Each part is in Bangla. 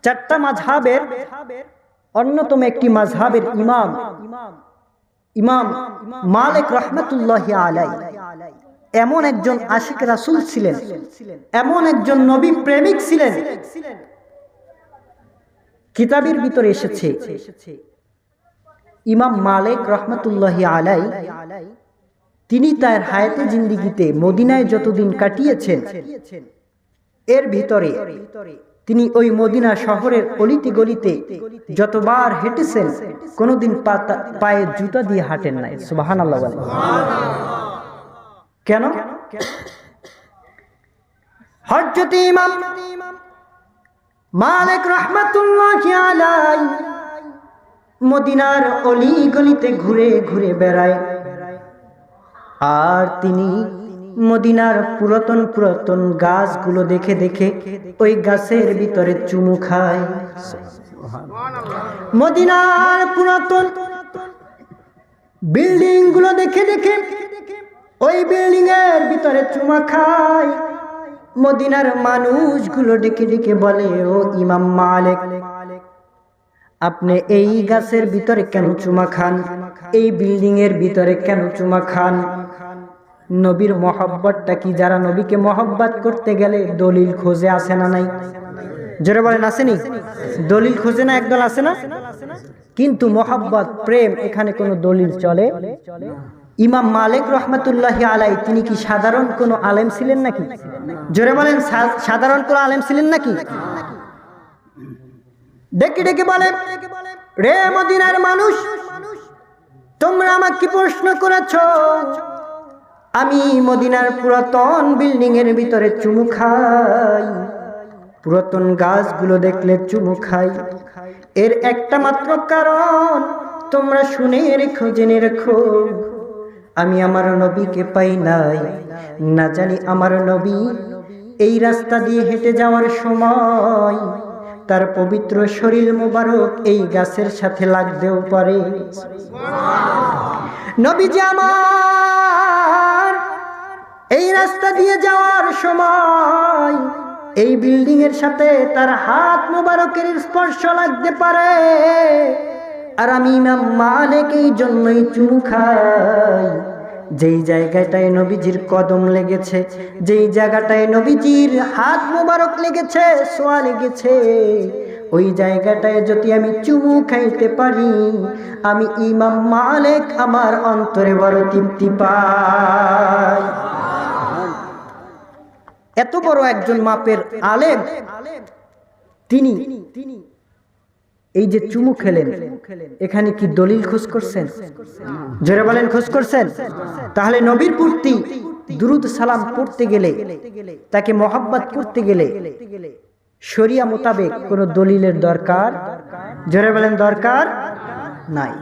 চারটা মাযহাবের অন্যতম একটি মাযহাবের ইমাম মালিক রাহমাতুল্লাহি আলাইহি এমন একজন আশিক রাসূল ছিলেন, এমন একজন নবী প্রেমিক ছিলেন। কিতাবের ভিতরে এসেছে ইমাম মালিক রাহমাতুল্লাহি আলাইহি তিনি তার হায়াতে জিন্দেগিতে মদিনায় যতদিন কাটিয়েছেন এর ভিতরে তিনি ওই মদিনা শহরের অলিতে গলিতে যতবার হেঁটেছেন কোনোদিন পায়ে জুতা দিয়ে হাঁটেন নাই। সুবহানাল্লাহ বলেন। কেন? হযরত ইমাম মালিক রাহমাতুল্লাহি আলাইহি মদিনার অলি গলিতে ঘুরে ঘুরে বেড়ায়, আর তিনি মদিনার পুরাতন পুরাতন গাছগুলো দেখে দেখে ওই গাছের ভিতরে চুমু খায়। মদিনার পুরাতন বিল্ডিং গুলো দেখে দেখে ওই বিল্ডিং এর ভিতরে চুমা খায়। মদিনার মানুষগুলো ডেকে ডেকে বলে, ও ইমাম মালিক, আপনি এই গাছের ভিতরে কেন চুমা খান? এই বিল্ডিং এর ভিতরে কেন চুমা খান? নবীর মহব্বতটা কি? যারা নবীকে মহব্বত করতে গেলে দলিল খোঁজে, আসে না নাই? জোরে বলেন আসেনি? দলিল খোঁজে না, একদল আছে না? কিন্তু মহব্বত প্রেম এখানে কোনো দলিল চলে? ইমাম মালিক রাহমাতুল্লাহি আলাইহি তিনি কি সাধারণ কোনো আলেম ছিলেন নাকি? জোরে বলেন, সাধারণ কোনো আলেম ছিলেন নাকি? ডেকে ডেকে বলে, রে মদিনার মানুষ, তোমরা আমাকে প্রশ্ন করেছো আমি মদিনার পুরাতন বিল্ডিং এর ভিতরে চুমু খাই, পুরাতন গাছগুলো দেখলে চুমু খাই। এর একটা মাত্র কারণ তোমরা শুনে রেখো, জেনে রেখো, আমি আমার নবীকে পাই নাই। না জানি আমার নবী এই রাস্তা দিয়ে হেঁটে যাওয়ার সময় তার পবিত্র শরীর মোবারক এই গাছের সাথে লাগতেও পারে। নবীজি আমার এই রাস্তা দিয়ে যাওয়ার সময় এই বিল্ডিং এর সাথে তার হাত মোবারকের স্পর্শ লাগতে পারে, আর আমি ইমাম মালিক এই জন্যই চুমু খাই যেই জায়গাটায় নবীজির কদম লেগেছে, যেই জায়গাটায় নবীজির হাত মোবারক লেগেছে, ছোঁয়া লেগেছে, ওই জায়গাটায় যদি আমি চুমু খাইতে পারি আমি ইমাম মালিক আমার অন্তরে বড় তৃপ্তি পাই। এত বড় একজন মাপের আলেম তিনি এই যে চুমু খেলেন, এখানে কি দলিল খোঁজ করছেন? জোরে বলেন, খোঁজ করছেন? তাহলে নবীর প্রতি দুরূদ সালাম পড়তে গেলে, তাকে মহব্বত করতে গেলে শরিয়া মোতাবেক কোন দলিলের দরকার, জোরে বলেন, দরকার নাই।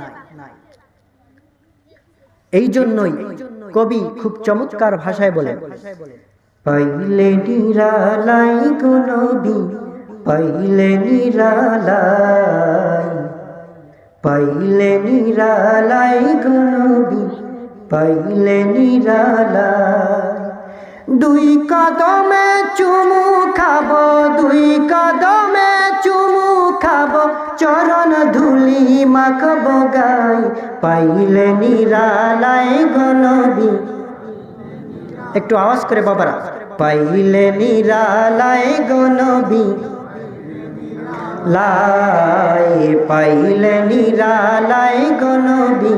এই জন্যই কবি খুব চমৎকার ভাষায় বলেন, পাইলে নিরালাই গো নবী, পাইলে নিরালাই, পাইলে নিরালাই গো নবী, পাইলে নিরালাই। দুই কদমে চুমু খাবো, দুই কদমে চুমু খাবো, চরণ ধুলি মাখবো গাই, পাইলে নিরালাই গো নবী। একটু আওয়াজ করে বাবারা, পাইলে নিরালাই গো নবী, লাই, পাইলে নিরালাই গো নবী।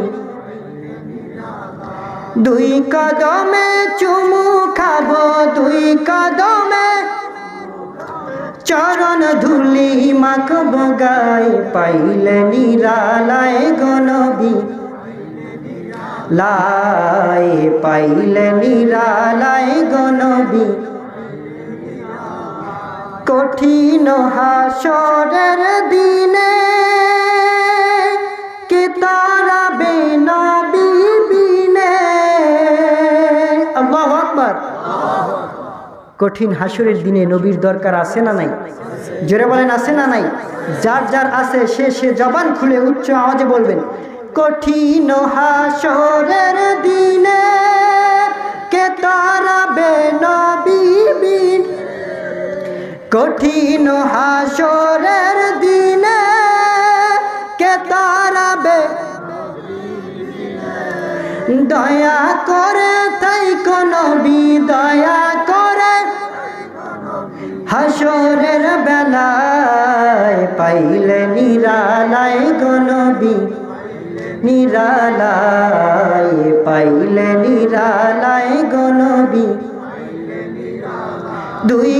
দুই কদমে চুমু খাবো, দুই কদমে চরণ ধুলি মাখবো গাই, পাইলে নিরালাই গো নবী, লাই, পাইলে নিরালাই গো নবী। কঠিন হাসরের দিনে কে তারাবে নবী বিনে। আল্লাহু আকবার। কঠিন হাসরের দিনে নবীর দরকার আছে না নাই? জোরে বলেন, আছে না নাই? যার যার আছে সে জবান খুলে উচ্চ আওয়াজে বলবেন, কঠিন হাসরের দিনে কে তারাবে নবী বিনে, কঠিন হাসরের বে দয়া করে তাই নবী দয়া করে হাসরের বেলায় পাইলে নিরালায় গো নবী নিরালায় পাইলে নিরালায় গো নবী দুই